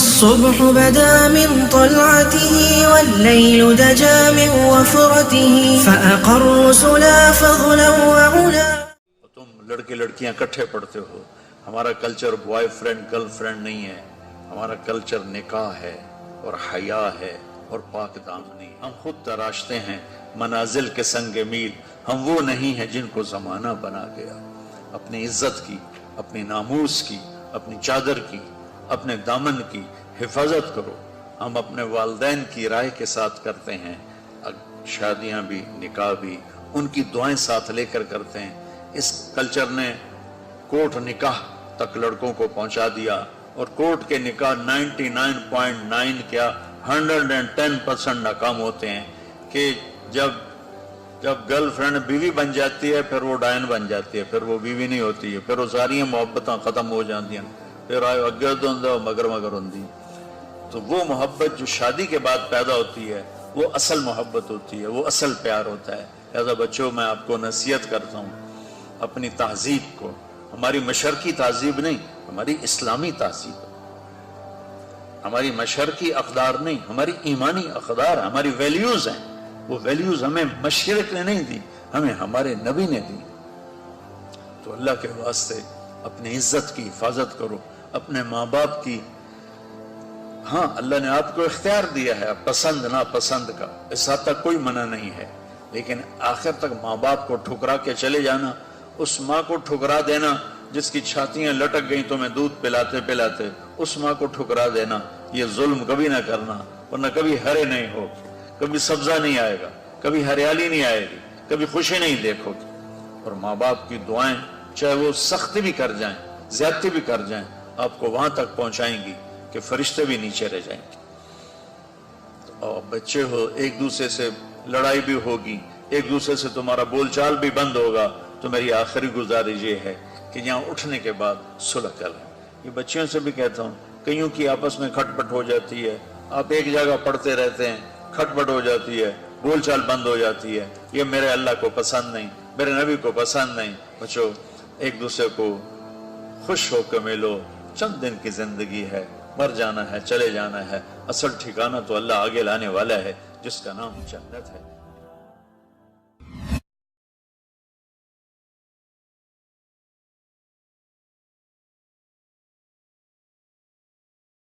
الصبح بدا من طلعته والليل دجا من وفرته فأقر رسلا فضلا وعلا. تم لڑکے لڑکیاں اکٹھے پڑھتے ہو. ہمارا culture boy friend girl friend نہیں ہے. ہمارا کلچر نکاح ہے اور حیا ہے اور پاک دامنی. ہم خود تراشتے ہیں منازل کے سنگ میل. ہم وہ نہیں ہیں جن کو زمانہ بنا گیا. اپنی عزت کی، اپنی ناموس کی، اپنی چادر کی، اپنے دامن کی حفاظت کرو. ہم اپنے والدین کی رائے کے ساتھ کرتے ہیں. شادیاں بھی، نکاح بھی ان کی دعائیں ساتھ لے کر کرتے ہیں. اس کلچر نے کوٹ نکاح تک لڑکوں کو پہنچا دیا اور کوٹ کے نکاح 99.9 کیا 110% ناکام ہوتے ہیں کہ جب گرل فرینڈ بیوی بن جاتی ہے پھر وہ ڈائن بن جاتی ہے، پھر وہ بیوی نہیں ہوتی ہے، پھر وہ ساری محبتاں ختم ہو جاتی ہیں، پھر آئے اگے دو مگر ہوندی. تو وہ محبت جو شادی کے بعد پیدا ہوتی ہے وہ اصل محبت ہوتی ہے، وہ اصل پیار ہوتا ہے. لہذا بچوں میں آپ کو نصیحت کرتا ہوں اپنی تہذیب کو، ہماری مشرقی تہذیب نہیں، ہماری اسلامی تہذیب، ہماری مشرقی اقدار نہیں، ہماری ایمانی اقدار، ہماری ویلیوز ہیں. وہ ویلیوز ہمیں مشرق نے نہیں دی، ہمیں ہمارے نبی نے دی. تو اللہ کے واسطے اپنی عزت کی حفاظت کرو، اپنے ماں باپ کی. ہاں اللہ نے آپ کو اختیار دیا ہے پسند ناپسند کا، اس حد تک کوئی منع نہیں ہے، لیکن آخر تک ماں باپ کو ٹھکرا کے چلے جانا، اس ماں کو ٹھکرا دینا جس کی چھاتیاں لٹک گئیں تمہیں دودھ پلاتے پلاتے، اس ماں کو ٹھکرا دینا، یہ ظلم کبھی نہ کرنا، ورنہ کبھی ہرے نہیں ہو، کبھی سبزہ نہیں آئے گا، کبھی ہریالی نہیں آئے گی، کبھی خوشی نہیں دیکھو گی. اور ماں باپ کی دعائیں چاہے وہ سختی بھی کر جائیں، زیادتی بھی کر جائیں، آپ کو وہاں تک پہنچائیں گی کہ فرشتے بھی نیچے رہ جائیں گے. اور بچے ہو، ایک دوسرے سے لڑائی بھی ہوگی، ایک دوسرے سے تمہارا بول چال بھی بند ہوگا، تو میری آخری گزارش یہ ہے کہ یہاں اٹھنے کے بعد صلح کر لیں. یہ بچیوں سے بھی کہتا ہوں، کئیوں کی آپس میں کھٹ پٹ ہو جاتی ہے، آپ ایک جگہ پڑھتے رہتے ہیں، کھٹ پٹ ہو جاتی ہے، بول چال بند ہو جاتی ہے، یہ میرے اللہ کو پسند نہیں، میرے نبی کو پسند نہیں. بچو ایک دوسرے کو خوش ہو کے ملو. چند دن کی زندگی ہے، مر جانا ہے، چلے جانا ہے. اصل ٹھکانہ تو اللہ آگے لانے والا ہے جس کا نام جنت ہے.